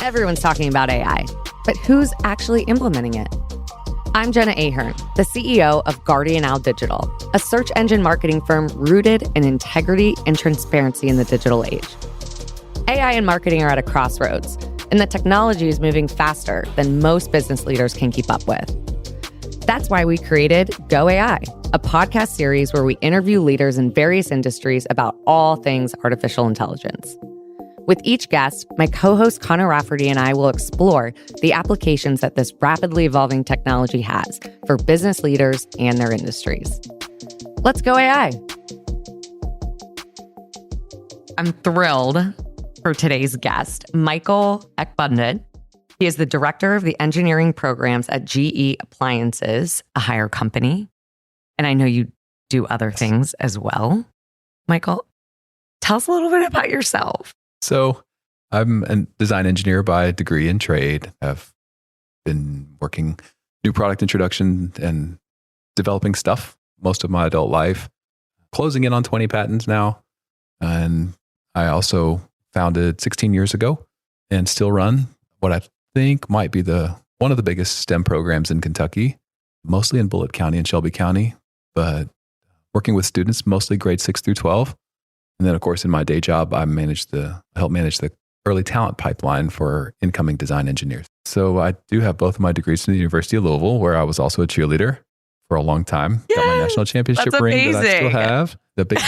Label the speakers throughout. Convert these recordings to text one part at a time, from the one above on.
Speaker 1: Everyone's talking about AI, but who's actually implementing it? I'm Jenna Ahern, the CEO of Guardian Owl Digital, a search engine marketing firm rooted in integrity and transparency in the digital age. AI and marketing are at a crossroads, and the technology is moving faster than most business leaders can keep up with. That's why we created Go AI, a podcast series where we interview leaders in various industries about all things artificial intelligence. With each guest, my co-host Connor Rafferty and I will explore the applications that this rapidly evolving technology has for business leaders and their industries. Let's go AI. I'm thrilled for today's guest, Michael Ekbundit. He is the director of the engineering programs at GE Appliances, a hire company. And I know you do other things as well. Michael, tell us a little bit about yourself.
Speaker 2: So I'm a design engineer by degree and trade. I've been working new product introduction and developing stuff most of my adult life, closing in on 20 patents now. And I also founded 16 years ago and still run what I think might be one of the biggest STEM programs in Kentucky, mostly in Bullitt County and Shelby County, but working with students, mostly grades 6 through 12. And then, of course, in my day job, I help manage the early talent pipeline for incoming design engineers. So I do have both of my degrees from the University of Louisville, where I was also a cheerleader for a long time.
Speaker 1: Yes,
Speaker 2: got my national championship ring that I still have. The big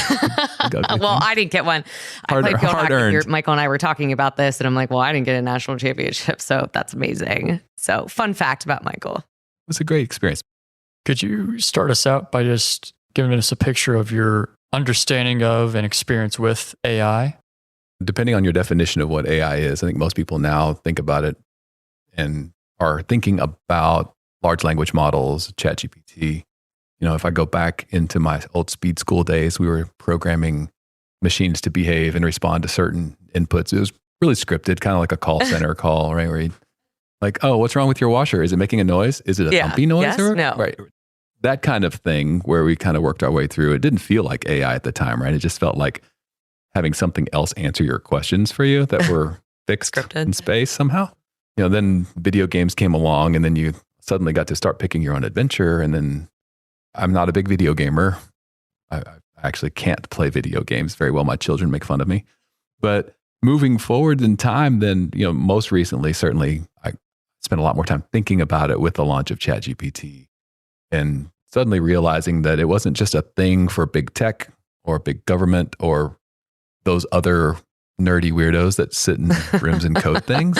Speaker 1: well, I didn't get one.
Speaker 2: Hard-earned.
Speaker 1: Michael and I were talking about this, and I'm like, well, I didn't get a national championship, so that's amazing. So, fun fact about Michael.
Speaker 2: It was a great experience.
Speaker 3: Could you start us out by just giving us a picture of your understanding of and experience with AI?
Speaker 2: Depending on your definition of what AI is, I think most people now think about it and are thinking about large language models, ChatGPT. You know, if I go back into my old speed school days, we were programming machines to behave and respond to certain inputs. It was really scripted, kind of like a call center call, right? Where you like, oh, what's wrong with your washer? Is it making a noise? Is it a thumpy noise?
Speaker 1: Yes, no.
Speaker 2: Right. That kind of thing where we kind of worked our way through. It didn't feel like AI at the time, right? It just felt like having something else answer your questions for you that were fixed in space somehow. You know, then video games came along and then you suddenly got to start picking your own adventure. And then I'm not a big video gamer. I actually can't play video games very well. My children make fun of me. But moving forward in time, then, you know, most recently, certainly I spent a lot more time thinking about it with the launch of ChatGPT and suddenly realizing that it wasn't just a thing for big tech or big government or those other nerdy weirdos that sit in rooms and code things.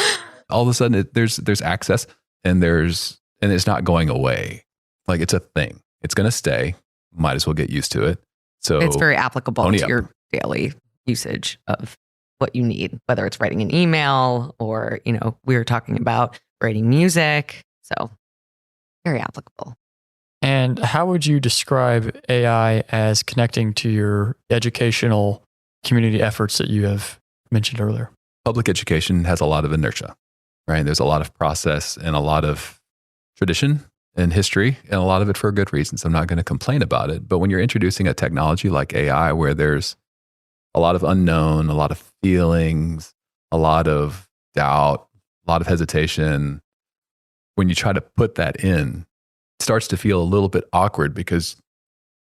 Speaker 2: All of a sudden, there's access and it's not going away. Like, it's a thing. It's going to stay. Might as well get used to it. So
Speaker 1: it's very applicable to your daily usage of what you need, whether it's writing an email or, you know, we were talking about writing music. So very applicable.
Speaker 3: And how would you describe AI as connecting to your educational community efforts that you have mentioned earlier?
Speaker 2: Public education has a lot of inertia, right? There's a lot of process and a lot of tradition and history, and a lot of it for good reasons. I'm not going to complain about it. But when you're introducing a technology like AI, where there's a lot of unknown, a lot of feelings, a lot of doubt, a lot of hesitation, when you try to put that in, starts to feel a little bit awkward because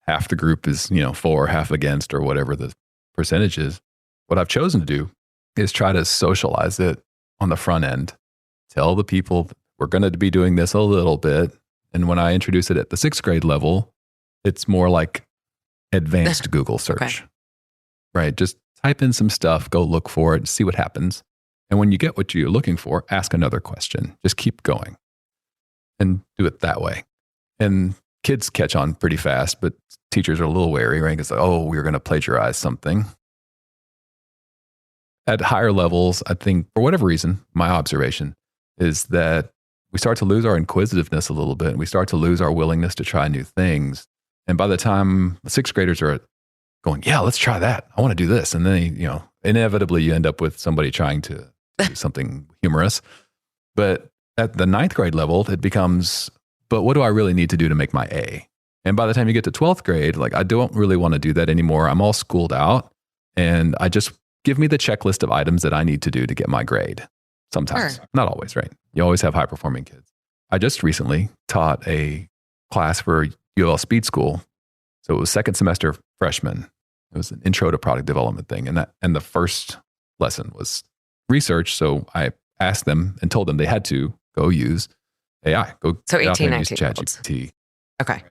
Speaker 2: half the group is, you know, for, half against, or whatever the percentage is. What I've chosen to do is try to socialize it on the front end. Tell the people we're going to be doing this a little bit. And when I introduce it at the 6th grade level, it's more like advanced Google search,
Speaker 1: okay.
Speaker 2: Right? Just type in some stuff, go look for it, see what happens. And when you get what you're looking for, ask another question. Just keep going and do it that way. And kids catch on pretty fast, but teachers are a little wary, right? Because, oh, we're going to plagiarize something. At higher levels, I think, for whatever reason, my observation is that we start to lose our inquisitiveness a little bit, and we start to lose our willingness to try new things. And by the time the 6th graders are going, yeah, let's try that. I want to do this. And then, you know, inevitably you end up with somebody trying to do something humorous. But at the 9th grade level, it becomes, but what do I really need to do to make my A? And by the time you get to 12th grade, like, I don't really want to do that anymore. I'm all schooled out, and I just give me the checklist of items that I need to do to get my grade. sometimes,
Speaker 1: Sure.
Speaker 2: not always, right? You always have high performing kids. I just recently taught a class for UL Speed School. So it was second semester freshmen. It was an intro to product development thing. And the first lesson was research. So I asked them and told them they had to go use AI.
Speaker 1: So
Speaker 2: get out there
Speaker 1: 18,
Speaker 2: and use
Speaker 1: 19-year-olds.
Speaker 2: ChatGPT.
Speaker 1: Okay.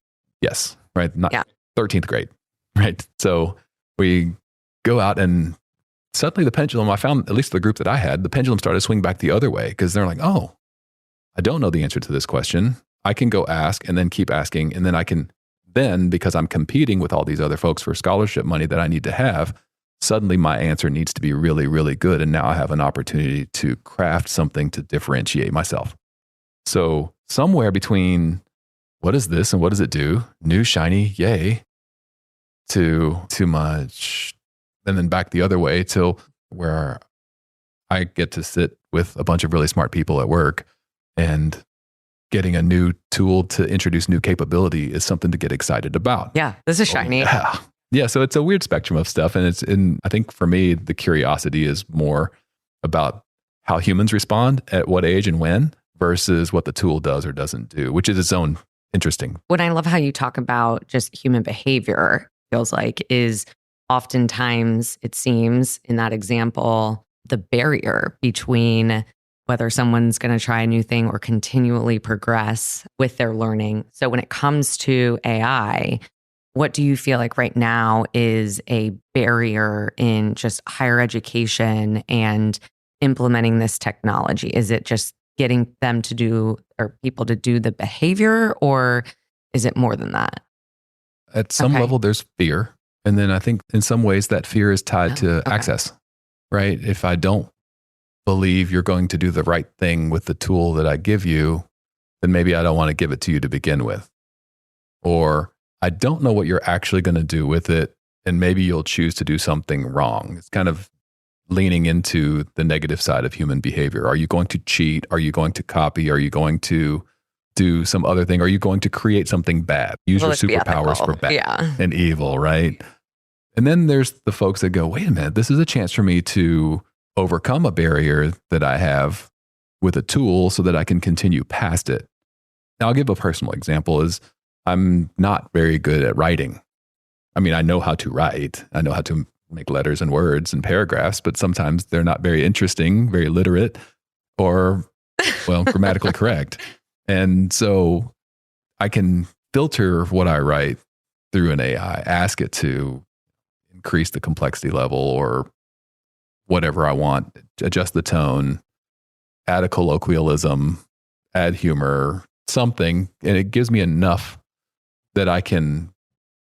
Speaker 2: Yes, right? Not
Speaker 1: Yeah.
Speaker 2: 13th grade, right? So we go out and suddenly the pendulum, I found, at least the group that I had, the pendulum started to swing back the other way because they're like, oh, I don't know the answer to this question. I can go ask and then keep asking. And then because I'm competing with all these other folks for scholarship money that I need to have, suddenly my answer needs to be really, really good. And now I have an opportunity to craft something to differentiate myself. So somewhere between what is this and what does it do? New, shiny, yay, to too much. And then back the other way till where I get to sit with a bunch of really smart people at work, and getting a new tool to introduce new capability is something to get excited about.
Speaker 1: Yeah, this is shiny.
Speaker 2: Yeah. So it's a weird spectrum of stuff. And I think for me, the curiosity is more about how humans respond at what age and when versus what the tool does or doesn't do, which is its own interesting.
Speaker 1: What I love how you talk about just human behavior, feels like, is oftentimes, it seems in that example, the barrier between whether someone's going to try a new thing or continually progress with their learning. So when it comes to AI, what do you feel like right now is a barrier in just higher education and implementing this technology? Is it just getting them to do, or people to do the behavior, or is it more than that?
Speaker 2: At some level, there's fear. And then I think in some ways that fear is tied to access, right? If I don't believe you're going to do the right thing with the tool that I give you, then maybe I don't want to give it to you to begin with. Or I don't know what you're actually going to do with it, and maybe you'll choose to do something wrong. It's kind of leaning into the negative side of human behavior. Are you going to cheat? Are you going to copy? Are you going to do some other thing? Are you going to create something bad? Use your superpowers for bad and evil, right? And then there's the folks that go, wait a minute, this is a chance for me to overcome a barrier that I have with a tool so that I can continue past it. Now, I'll give a personal example. Is I'm not very good at writing. I mean, I know how to write. I know how to make letters and words and paragraphs, but sometimes they're not very interesting, very literate, or, well, grammatically correct. And so I can filter what I write through an AI, ask it to increase the complexity level or whatever I want, adjust the tone, add a colloquialism, add humor, something, and it gives me enough that I can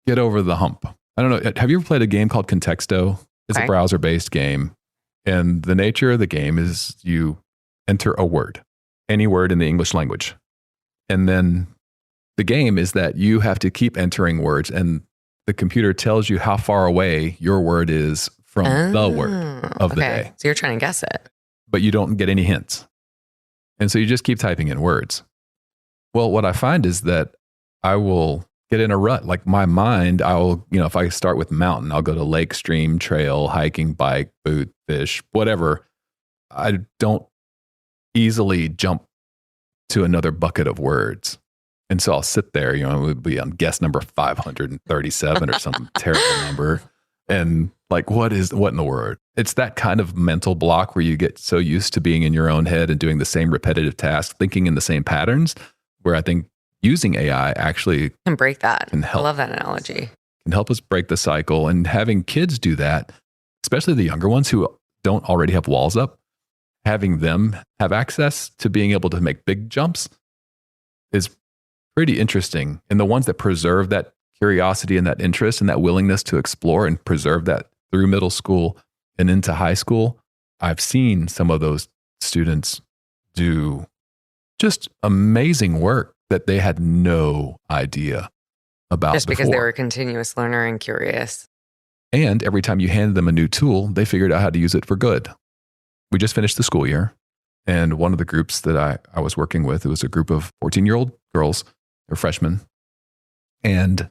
Speaker 2: get over the hump. I don't know. Have you ever played a game called Contexto? It's a browser-based game. And the nature of the game is you enter a word, any word in the English language. And then the game is that you have to keep entering words, and the computer tells you how far away your word is from the word of the day.
Speaker 1: So you're trying to guess it.
Speaker 2: But you don't get any hints. And so you just keep typing in words. Well, what I find is that I will get in a rut. Like my mind, if I start with mountain, I'll go to lake, stream, trail, hiking, bike, boot, fish, whatever. I don't easily jump to another bucket of words. And so I'll sit there, it would be on guess number 537 or some terrible number. And like, what in the world? It's that kind of mental block where you get so used to being in your own head and doing the same repetitive tasks, thinking in the same patterns, where I think using AI actually
Speaker 1: can break that.
Speaker 2: Can help.
Speaker 1: I love that analogy.
Speaker 2: Can help us break the cycle. And having kids do that, especially the younger ones who don't already have walls up, having them have access to being able to make big jumps is pretty interesting. And the ones that preserve that curiosity and that interest and that willingness to explore and preserve that through middle school and into high school, I've seen some of those students do just amazing work that they had no idea about
Speaker 1: just because
Speaker 2: before.
Speaker 1: they were a continuous learner and curious.
Speaker 2: And every time you handed them a new tool, they figured out how to use it for good. We just finished the school year, and one of the groups that I was working with, it was a group of 14-year-old girls, they're freshmen. And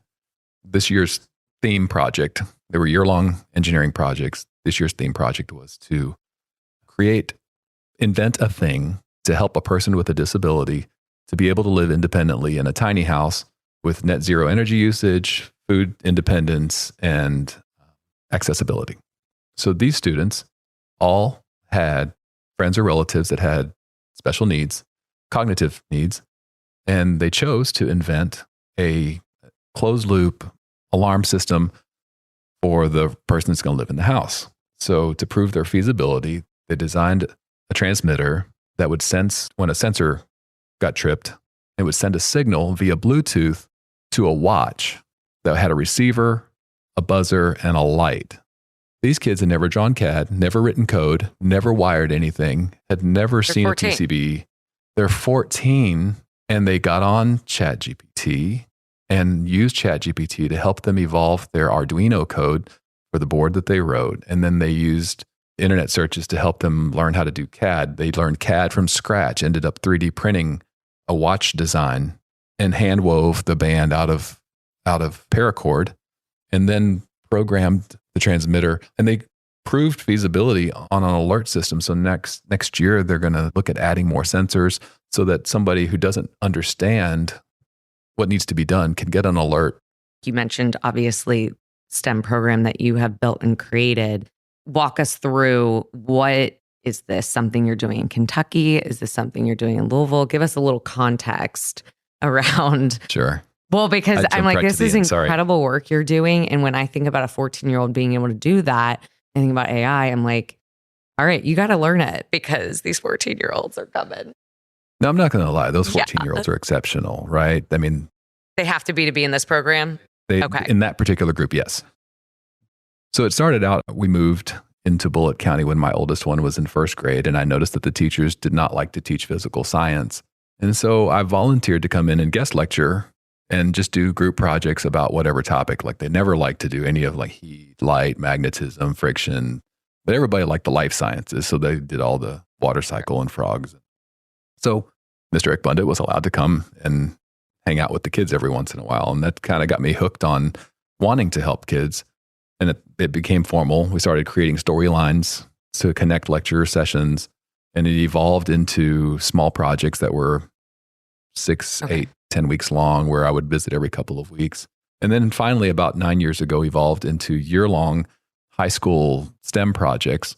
Speaker 2: this year's theme project, they were year-long engineering projects. This year's theme project was to create invent a thing to help a person with a disability to be able to live independently in a tiny house with net zero energy usage, food independence, and accessibility. So these students all had friends or relatives that had special needs, cognitive needs, and they chose to invent a closed loop alarm system for the person that's going to live in the house. So to prove their feasibility, they designed a transmitter that would sense when a sensor got tripped. It would send a signal via Bluetooth to a watch that had a receiver, a buzzer, and a light. These kids had never drawn CAD, never written code, never wired anything, had never seen
Speaker 1: 14.
Speaker 2: a PCB. They're 14, and they got on ChatGPT and used ChatGPT to help them evolve their Arduino code for the board that they wrote. And then they used internet searches to help them learn how to do CAD. They learned CAD from scratch, ended up 3D printing a watch design and hand wove the band out of paracord, and then programmed the transmitter. And they proved feasibility on an alert system. So next year, they're going to look at adding more sensors so that somebody who doesn't understand what needs to be done can get an alert.
Speaker 1: You mentioned, obviously, STEM program that you have built and created. Walk us through, what is this something you're doing in Kentucky? Is this something you're doing in Louisville? Give us a little context around.
Speaker 2: Sure.
Speaker 1: Well, because I'm like, this is incredible
Speaker 2: Sorry.
Speaker 1: work you're doing. And when I think about a 14-year-old being able to do that, and think about AI, I'm like, all right, you got to learn it because these 14-year-olds are coming.
Speaker 2: No, I'm not going to lie. Those 14-year-olds are exceptional, right? I mean,
Speaker 1: they have to be in this program? Okay.
Speaker 2: In that particular group, yes. So it started out, we moved into Bullitt County when my oldest one was in first grade, and I noticed that the teachers did not like to teach physical science. And so I volunteered to come in and guest lecture and just do group projects about whatever topic. Like they never liked to do any of like heat, light, magnetism, friction, but everybody liked the life sciences. So they did all the water cycle and frogs. So Mr. Ekbundit was allowed to come and hang out with the kids every once in a while. And that kind of got me hooked on wanting to help kids. And it became formal. We started creating storylines to connect lecture sessions, and it evolved into small projects that were 6, 8, 10 weeks long, where I would visit every couple of weeks. And then finally, about 9 years ago, evolved into year-long high school STEM projects,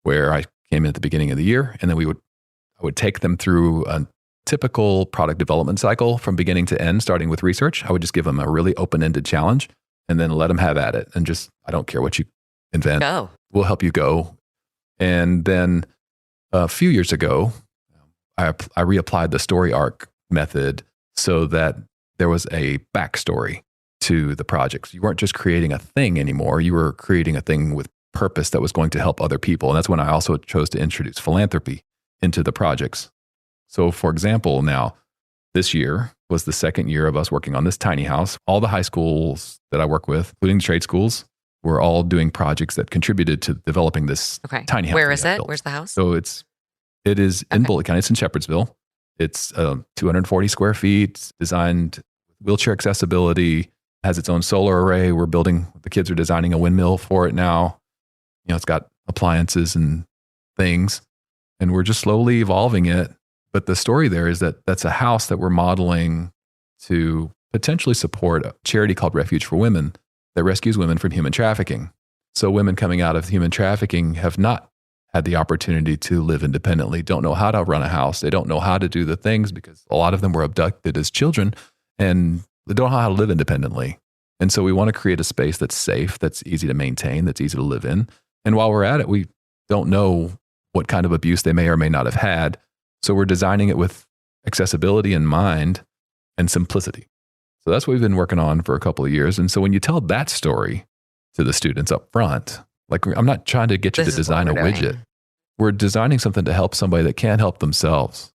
Speaker 2: where I came in at the beginning of the year, and then I would take them through a typical product development cycle from beginning to end, starting with research. I would just give them a really open-ended challenge and then let them have at it. And just, I don't care what you invent.
Speaker 1: Go.
Speaker 2: We'll help you go. And then a few years ago, I reapplied the story arc method so that there was a backstory to the projects. You weren't just creating a thing anymore. You were creating a thing with purpose that was going to help other people. And that's when I also chose to introduce philanthropy into the projects. So for example, now this year was the second year of us working on this tiny house. All the high schools that I work with, including the trade schools, were all doing projects that contributed to developing this tiny house.
Speaker 1: Where is it? Where's the house?
Speaker 2: So it is in Bullitt County. It's in Shepherdsville. It's 240 square feet, designed wheelchair accessibility, has its own solar array. The kids are designing a windmill for it now. You know, it's got appliances and things, and we're just slowly evolving it. But the story there is that that's a house that we're modeling to potentially support a charity called Refuge for Women that rescues women from human trafficking. So women coming out of human trafficking have not had the opportunity to live independently, don't know how to run a house. They don't know how to do the things because a lot of them were abducted as children and they don't know how to live independently. And so we want to create a space that's safe, that's easy to maintain, that's easy to live in. And while we're at it, we don't know what kind of abuse they may or may not have had. So we're designing it with accessibility in mind and simplicity. So that's what we've been working on for a couple of years. And so when you tell that story to the students up front, like I'm not trying to get you to design a widget. We're designing something to help somebody that can't help themselves.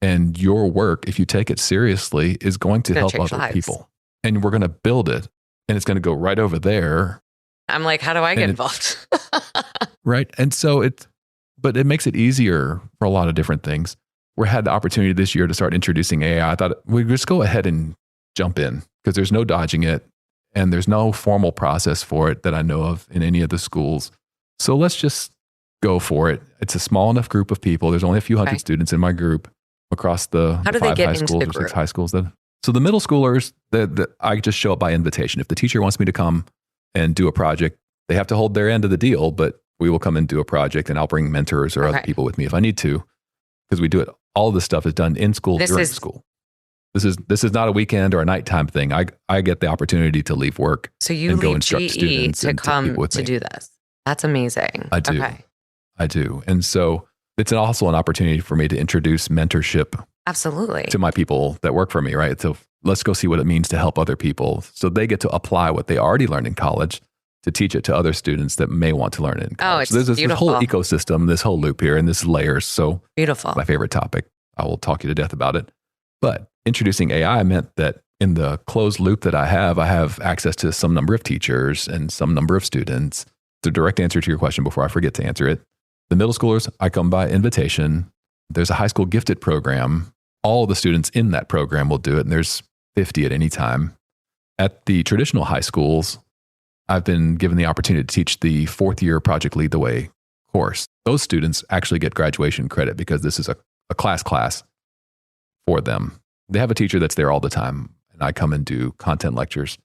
Speaker 2: And your work, if you take it seriously, is going to help other people. And we're going to build it and it's going to go right over there.
Speaker 1: I'm like, how do I get involved?
Speaker 2: Right. And so but it makes it easier for a lot of different things. We had the opportunity this year to start introducing AI. I thought we'd just go ahead and jump in because there's no dodging it and there's no formal process for it that I know of in any of the schools. So let's just go for it. It's a small enough group of people. There's only a few hundred students in my group across the
Speaker 1: How do they
Speaker 2: 5
Speaker 1: get
Speaker 2: high
Speaker 1: into
Speaker 2: schools
Speaker 1: the
Speaker 2: or 6
Speaker 1: group?
Speaker 2: high schools. So the middle schoolers, I just show up by invitation. If the teacher wants me to come and do a project, they have to hold their end of the deal, but we will come and do a project, and I'll bring mentors or other people with me if I need to, because we do it. All of this stuff is done in school during school. This is not a weekend or a nighttime thing. I get the opportunity to leave work and go instruct students
Speaker 1: to come to do this. That's amazing.
Speaker 2: I do.
Speaker 1: Okay.
Speaker 2: I do. And so it's also an opportunity for me to introduce mentorship
Speaker 1: Absolutely
Speaker 2: to my people that work for me, right? So let's go see what it means to help other people. So they get to apply what they already learned in college to teach it to other students that may want to learn it in college.
Speaker 1: Oh, it's
Speaker 2: so there's this
Speaker 1: beautiful.
Speaker 2: whole ecosystem, this whole loop here, and this layers. So
Speaker 1: beautiful.
Speaker 2: My favorite topic. I will talk you to death about it. But introducing AI meant that in the closed loop that I have access to some number of teachers and some number of students. The direct answer to your question before I forget to answer it. The middle schoolers, I come by invitation. There's a high school gifted program. All the students in that program will do it, and there's 50 at any time. At the traditional high schools, I've been given the opportunity to teach the 4th year Project Lead the Way course. Those students actually get graduation credit because this is a class for them. They have a teacher that's there all the time, and I come and do content lectures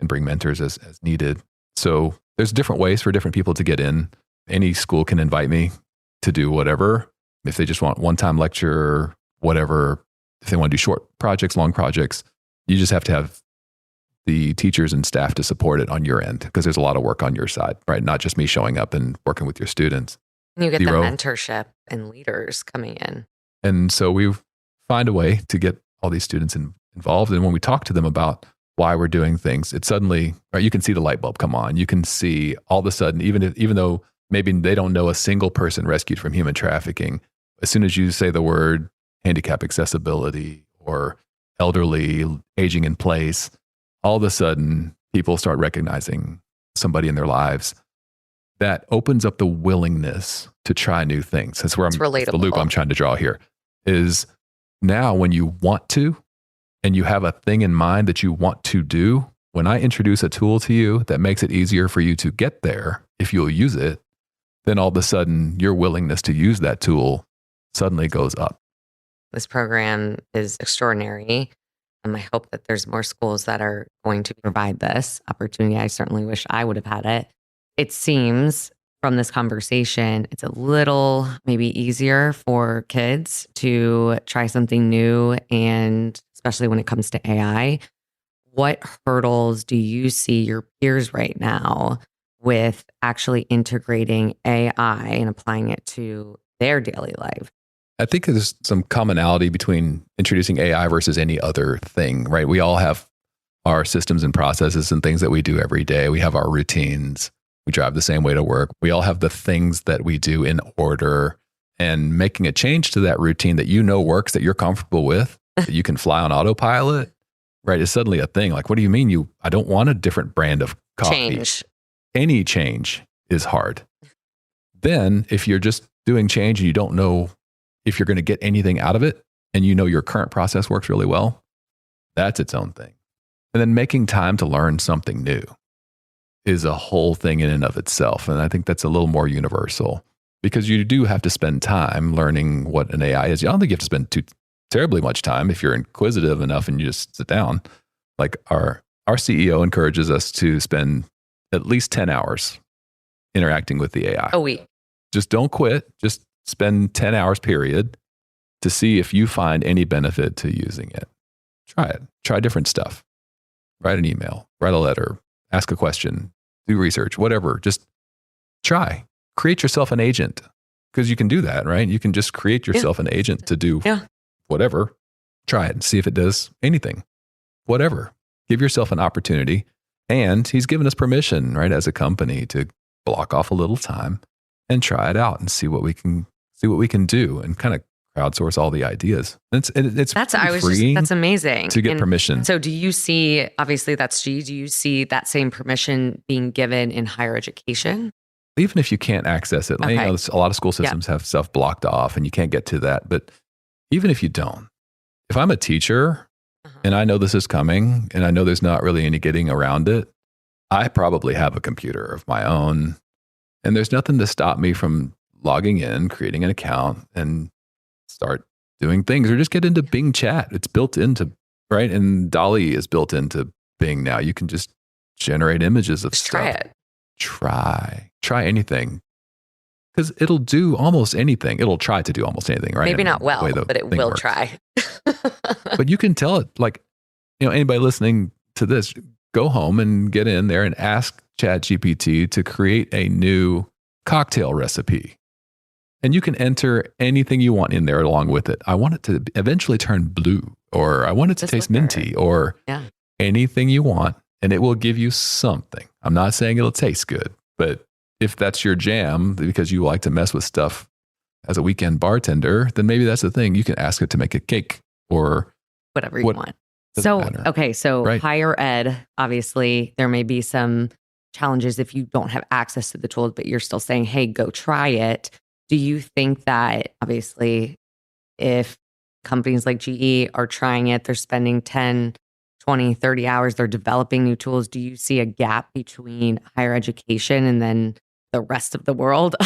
Speaker 2: and bring mentors as needed. So there's different ways for different people to get in. Any school can invite me to do whatever. If they just want one-time lecture, whatever. If they want to do short projects, long projects, you just have to have the teachers and staff to support it on your end, because there's a lot of work on your side, right? Not just me showing up and working with your students.
Speaker 1: And you get the mentorship and leaders coming in.
Speaker 2: And so we find a way to get all these students involved. And when we talk to them about why we're doing things, it suddenly, right, you can see the light bulb come on. You can see all of a sudden, even though maybe they don't know a single person rescued from human trafficking, as soon as you say the word handicap accessibility or elderly aging in place, all of a sudden people start recognizing somebody in their lives. That opens up the willingness to try new things. That's where the loop I'm trying to draw here is now when you want to, and you have a thing in mind that you want to do, when I introduce a tool to you that makes it easier for you to get there, if you'll use it, then all of a sudden your willingness to use that tool suddenly goes up.
Speaker 1: This program is extraordinary. I hope that there's more schools that are going to provide this opportunity. I certainly wish I would have had it. It seems from this conversation, it's a little maybe easier for kids to try something new, and especially when it comes to AI. What hurdles do you see your peers right now with actually integrating AI and applying it to their daily life?
Speaker 2: I think there's some commonality between introducing AI versus any other thing, right? We all have our systems and processes and things that we do every day. We have our routines. We drive the same way to work. We all have the things that we do in order, and making a change to that routine that you know works, that you're comfortable with, that you can fly on autopilot, right? Is suddenly a thing. Like, what do you mean I don't want a different brand of coffee?
Speaker 1: Change.
Speaker 2: Any change is hard. Then if you're just doing change and you don't know if you're going to get anything out of it, and you know your current process works really well, that's its own thing. And then making time to learn something new is a whole thing in and of itself. And I think that's a little more universal, because you do have to spend time learning what an AI is. I don't think you have to spend too terribly much time if you're inquisitive enough and you just sit down. Like our CEO encourages us to spend at least 10 hours interacting with the AI.
Speaker 1: A week.
Speaker 2: Just don't quit. Just spend 10 hours period to see if you find any benefit to using it. Try it. Try different stuff. Write an email, write a letter, ask a question, do research, whatever. Just try. Create yourself an agent, because you can do that, right? You can just create yourself an agent to do whatever. Try it and see if it does anything. Whatever. Give yourself an opportunity. And he's given us permission, right, as a company to block off a little time and try it out and see what we can do, and kind of crowdsource all the ideas. That's
Speaker 1: amazing
Speaker 2: to get permission.
Speaker 1: So do you see, obviously that's G, do you see that same permission being given in higher education?
Speaker 2: Even if you can't access it,
Speaker 1: Okay.
Speaker 2: a lot of school systems have stuff blocked off and you can't get to that. But even if you don't, if I'm a teacher and I know this is coming and I know there's not really any getting around it, I probably have a computer of my own, and there's nothing to stop me from logging in, creating an account, and start doing things, or just get into Bing Chat. It's built into, right? And DALL-E is built into Bing now. You can just generate images of stuff.
Speaker 1: Try it.
Speaker 2: Try anything. Because it'll do almost anything. It'll try to do almost anything, right?
Speaker 1: Maybe not well, but it will try.
Speaker 2: But you can tell it, like, anybody listening to this, go home and get in there and ask ChatGPT to create a new cocktail recipe. And you can enter anything you want in there along with it. I want it to eventually turn blue, or I want it to taste minty, or anything you want, and it will give you something. I'm not saying it'll taste good, but if that's your jam, because you like to mess with stuff as a weekend bartender, then maybe that's the thing. You can ask it to make a cake or
Speaker 1: whatever you want. So, okay. So higher ed, obviously there may be some challenges if you don't have access to the tools, but you're still saying, hey, go try it. Do you think that obviously if companies like GE are trying it, they're spending 10, 20, 30 hours, they're developing new tools. Do you see a gap between higher education and then the rest of the world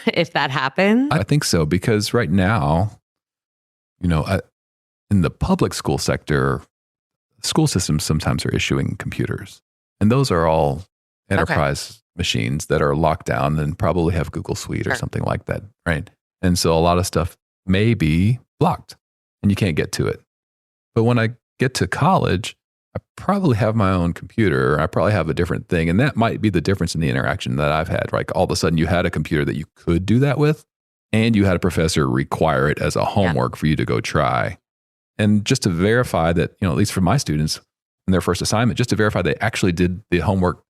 Speaker 1: if that happens?
Speaker 2: I think so, because right now, in the public school sector, school systems sometimes are issuing computers, and those are all enterprise machines that are locked down and probably have Google Suite or something like that, right? And so a lot of stuff may be blocked and you can't get to it. But when I get to college, I probably have my own computer. I probably have a different thing. And that might be the difference in the interaction that I've had. Like all of a sudden you had a computer that you could do that with, and you had a professor require it as a homework for you to go try. And just to verify that, at least for my students in their first assignment, just to verify they actually did the homework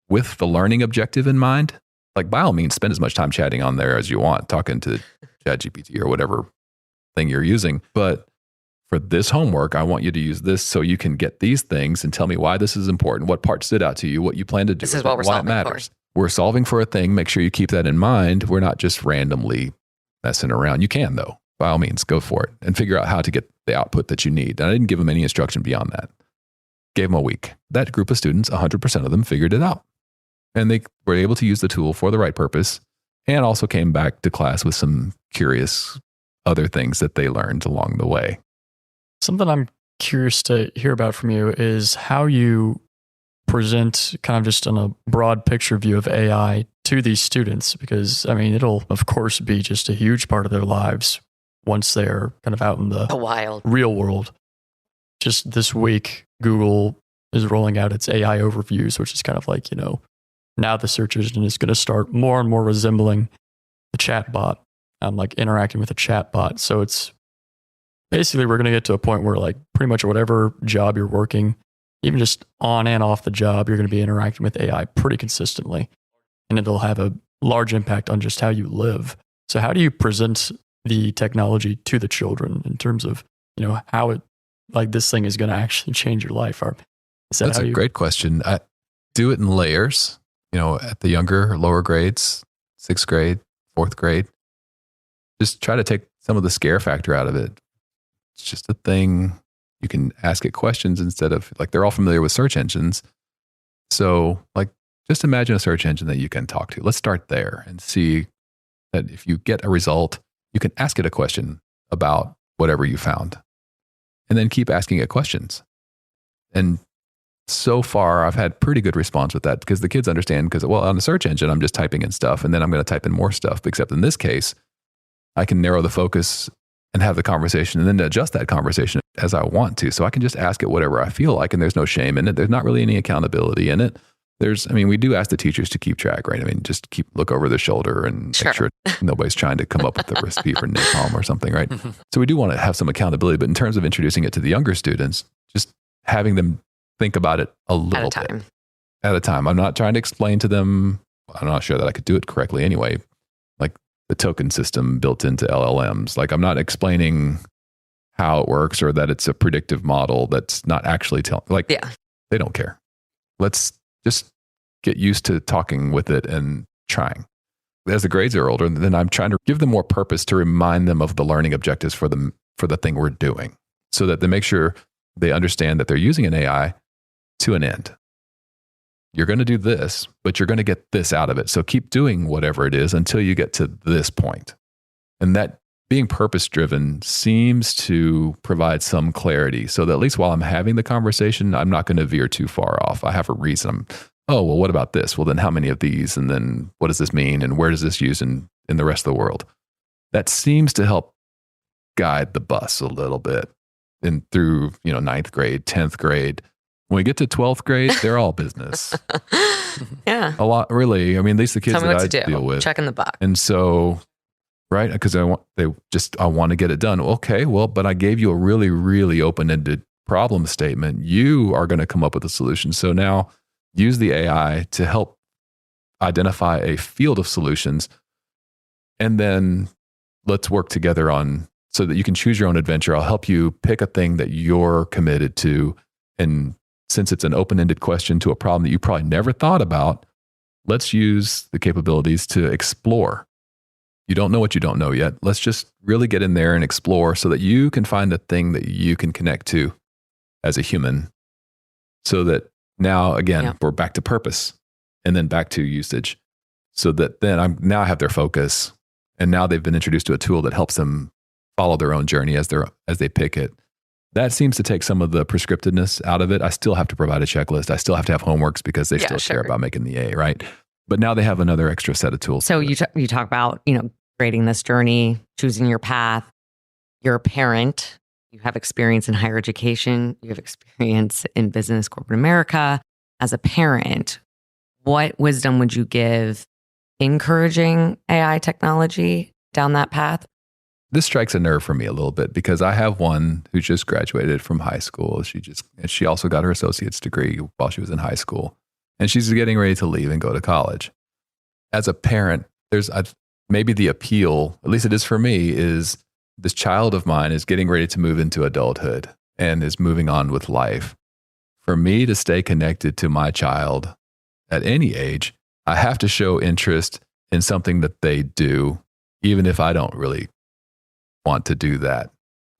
Speaker 2: with the learning objective in mind. Like by all means, spend as much time chatting on there as you want, talking to ChatGPT or whatever thing you're using. But for this homework, I want you to use this so you can get these things and tell me why this is important, what part stood out to you, what you plan to do.
Speaker 1: This is what we're solving for.
Speaker 2: We're solving for a thing. Make sure you keep that in mind. We're not just randomly messing around. You can, though. By all means, go for it and figure out how to get the output that you need. And I didn't give them any instruction beyond that. Gave them a week. That group of students, 100% of them figured it out. And they were able to use the tool for the right purpose, and also came back to class with some curious other things that they learned along the way.
Speaker 3: Something I'm curious to hear about from you is how you present kind of just on a broad picture view of AI to these students, because it'll of course be just a huge part of their lives once they're kind of out in the
Speaker 1: wild
Speaker 3: real world. Just this week, Google is rolling out its AI overviews, which is kind of like, now the search engine is going to start more and more resembling the chat bot, like interacting with a chat bot. So it's basically, we're going to get to a point where like pretty much whatever job you're working, even just on and off the job, you're going to be interacting with AI pretty consistently. And it'll have a large impact on just how you live. So how do you present the technology to the children in terms of, how it, like this thing is going to actually change your life?
Speaker 2: That's a great question. I do it in layers, at the younger, lower grades, 6th grade, 4th grade. Just try to take some of the scare factor out of it. It's just a thing. You can ask it questions instead of, like, they're all familiar with search engines. So, like, just imagine a search engine that you can talk to. Let's start there and see that if you get a result, you can ask it a question about whatever you found. And then keep asking it questions. And so far, I've had pretty good response with that, because the kids understand, because, well, on the search engine, I'm just typing in stuff, and then I'm going to type in more stuff. Except in this case, I can narrow the focus and have the conversation, and then adjust that conversation as I want to. So I can just ask it whatever I feel like, and there's no shame in it. There's not really any accountability in it. We do ask the teachers to keep track, right? Just look over the shoulder and make sure nobody's trying to come up with the recipe for napalm or something, right? So we do want to have some accountability, but in terms of introducing it to the younger students, just having them think about it a little bit at a time. I'm not trying to explain to them. I'm not sure that I could do it correctly anyway. Like the token system built into LLMs. Like I'm not explaining how it works, or that it's a predictive model that's not actually they don't care. Let's just get used to talking with it and trying. As the grades are older, then I'm trying to give them more purpose to remind them of the learning objectives for the thing we're doing, so that they make sure they understand that they're using an AI to an end. you're going to do this, but you're going to get this out of it. So keep doing whatever it is until you get to this point. And that being purpose-driven seems to provide some clarity so that at least while I'm having the conversation, I'm not going to veer too far off. I have a reason. Oh, well, what about this? Well, then how many of these? And then what does this mean? And where does this use in the rest of the world? That seems to help guide the bus a little bit through, 9th grade, 10th grade. When we get to 12th grade, they're all business.
Speaker 1: Yeah.
Speaker 2: A lot, really. I mean, at least the kids that I deal with.
Speaker 1: Checking the box.
Speaker 2: And so, right, because I want to get it done. Okay, well, but I gave you a really, really open-ended problem statement. You are going to come up with a solution. So now use the AI to help identify a field of solutions. And then let's work together so that you can choose your own adventure. I'll help you pick a thing that you're committed to. And since it's an open-ended question to a problem that you probably never thought about, let's use the capabilities to explore. You don't know what you don't know yet. Let's just really get in there and explore so that you can find the thing that you can connect to as a human. So that now, again, we're back to purpose and then back to usage. So that then I have their focus, and now they've been introduced to a tool that helps them follow their own journey as they pick it. That seems to take some of the prescriptiveness out of it. I still have to provide a checklist. I still have to have homeworks because they still care about making the A, right? But now they have another extra set of tools.
Speaker 1: So you talk about, creating this journey, choosing your path. You're a parent. You have experience in higher education. You have experience in business, corporate America. As a parent, what wisdom would you give encouraging AI technology down that path?
Speaker 2: This strikes a nerve for me a little bit because I have one who just graduated from high school. She also got her associate's degree while she was in high school, and she's getting ready to leave and go to college. As a parent, there's maybe the appeal, at least it is for me, is this child of mine is getting ready to move into adulthood and is moving on with life. For me to stay connected to my child at any age, I have to show interest in something that they do, even if I don't really want to do that,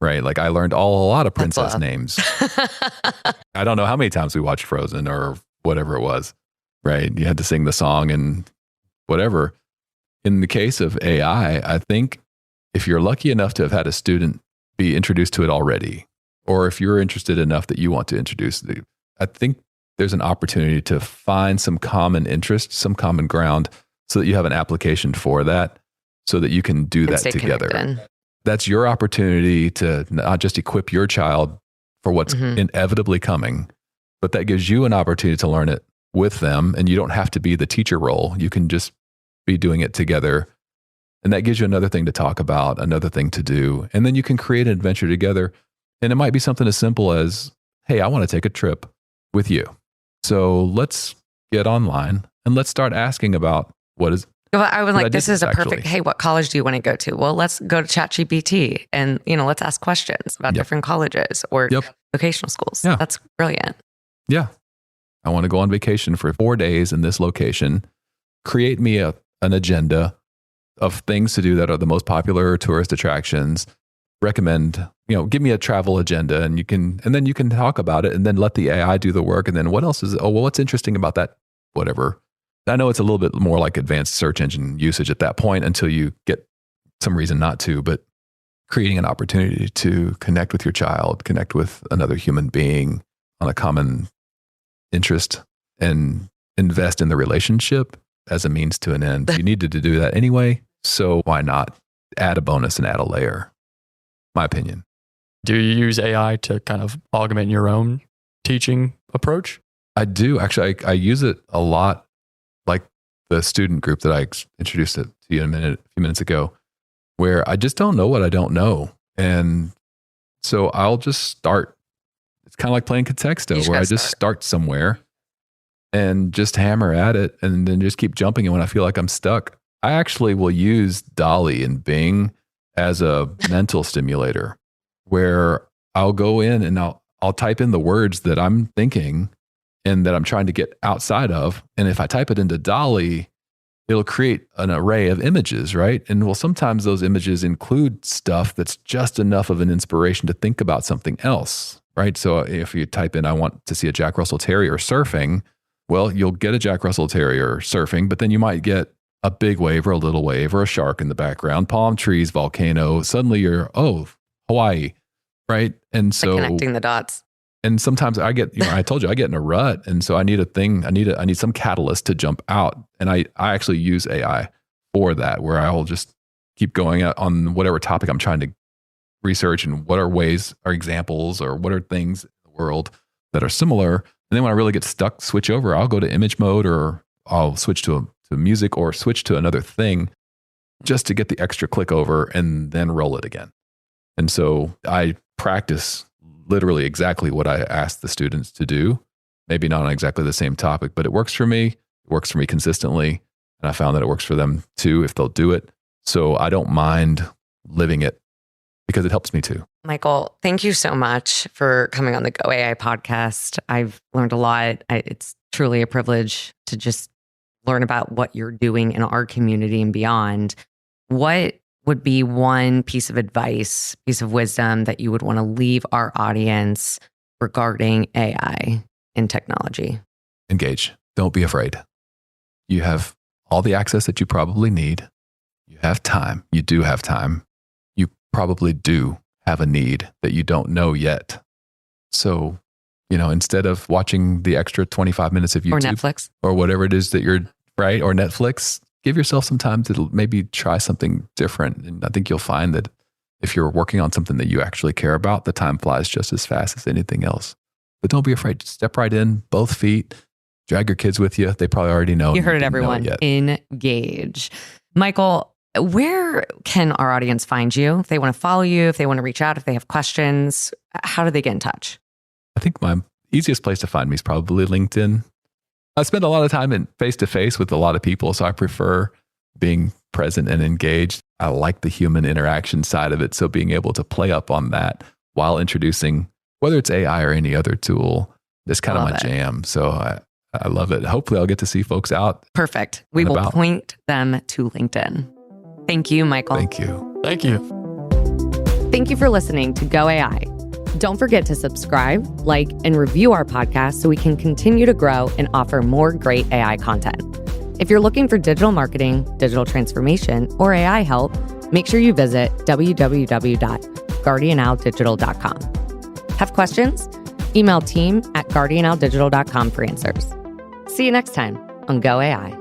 Speaker 2: right? Like I learned a lot of princess names. I don't know how many times we watched Frozen or whatever it was, right? You had to sing the song and whatever. In the case of AI, I think if you're lucky enough to have had a student be introduced to it already, or if you're interested enough that you want to introduce it, I think there's an opportunity to find some common interest, some common ground, so that you have an application for that, so that you can do that together. Connected. That's your opportunity to not just equip your child for what's inevitably coming, but that gives you an opportunity to learn it with them. And you don't have to be the teacher role. You can just be doing it together. And that gives you another thing to talk about, another thing to do. And then you can create an adventure together. And it might be something as simple as, hey, I want to take a trip with you. So let's get online and let's start asking about what is.
Speaker 1: Well, I was like, this is a perfect, hey, what college do you want to go to? Well, let's go to ChatGPT and, let's ask questions about different colleges or vocational schools. Yeah. That's brilliant.
Speaker 2: Yeah. I want to go on vacation for 4 days in this location. Create me an agenda of things to do that are the most popular tourist attractions. Recommend, give me a travel agenda and then you can talk about it and then let the AI do the work. And then what else is, what's interesting about that? Whatever. I know it's a little bit more like advanced search engine usage at that point until you get some reason not to, but creating an opportunity to connect with your child, connect with another human being on a common interest and invest in the relationship as a means to an end. You needed to do that anyway. So why not add a bonus and add a layer? My opinion.
Speaker 3: Do you use AI to kind of augment your own teaching approach?
Speaker 2: I do. Actually, I use it a lot. Like the student group that I introduced it to you a few minutes ago, where I just don't know what I don't know. And so I'll just start. It's kind of like playing Contexto, where I just start somewhere and just hammer at it and then just keep jumping. And when I feel like I'm stuck, I actually will use DALL-E and Bing as a mental stimulator, where I'll go in and I'll type in the words that I'm thinking and that I'm trying to get outside of. And if I type it into DALL-E, it'll create an array of images, right? And well, sometimes those images include stuff that's just enough of an inspiration to think about something else, right? So if you type in, I want to see a Jack Russell Terrier surfing, Well, you'll get a Jack Russell Terrier surfing, but then you might get a big wave or a little wave or a shark in the background, palm trees, volcano. Suddenly you're, Hawaii, right? And so
Speaker 1: connecting the dots.
Speaker 2: And sometimes I get, I told you I get in a rut. And so I need I need some catalyst to jump out. And I actually use AI for that, where I will just keep going on whatever topic I'm trying to research, and what are examples, or what are things in the world that are similar. And then when I really get stuck, switch over, I'll go to image mode, or I'll switch to music, or switch to another thing just to get the extra click over and then roll it again. And so I practice literally exactly what I asked the students to do. Maybe not on exactly the same topic, but it works for me. It works for me consistently. And I found that it works for them too, if they'll do it. So I don't mind living it, because it helps me too.
Speaker 1: Michael, thank you so much for coming on the Go AI podcast. I've learned a lot. It's truly a privilege to just learn about what you're doing in our community and beyond. What would be one piece of advice, piece of wisdom that you would want to leave our audience regarding AI in technology?
Speaker 2: Engage. Don't be afraid. You have all the access that you probably need. You have time. You do have time. You probably do have a need that you don't know yet. So, instead of watching the extra 25 minutes of YouTube
Speaker 1: or Netflix
Speaker 2: or whatever it is that you're right, or Netflix, give yourself some time to maybe try something different. And I think you'll find that if you're working on something that you actually care about, the time flies just as fast as anything else. But don't be afraid. Just step right in, both feet, drag your kids with you. They probably already know.
Speaker 1: You heard it, everyone. Engage. Michael, where can our audience find you? If they want to follow you, if they want to reach out, if they have questions, how do they get in touch?
Speaker 2: I think my easiest place to find me is probably LinkedIn. I spend a lot of time in face-to-face with a lot of people, so I prefer being present and engaged. I like the human interaction side of it, so being able to play up on that while introducing, whether it's AI or any other tool, is kind of my jam. So I love it. Hopefully I'll get to see folks out.
Speaker 1: Perfect. We will point them to LinkedIn. Thank you, Michael.
Speaker 2: Thank you.
Speaker 3: Thank you.
Speaker 1: Thank you for listening to Go AI. Don't forget to subscribe, like, and review our podcast so we can continue to grow and offer more great AI content. If you're looking for digital marketing, digital transformation, or AI help, make sure you visit www.guardianowdigital.com. Have questions? Email team@guardianowdigital.com for answers. See you next time on Go AI.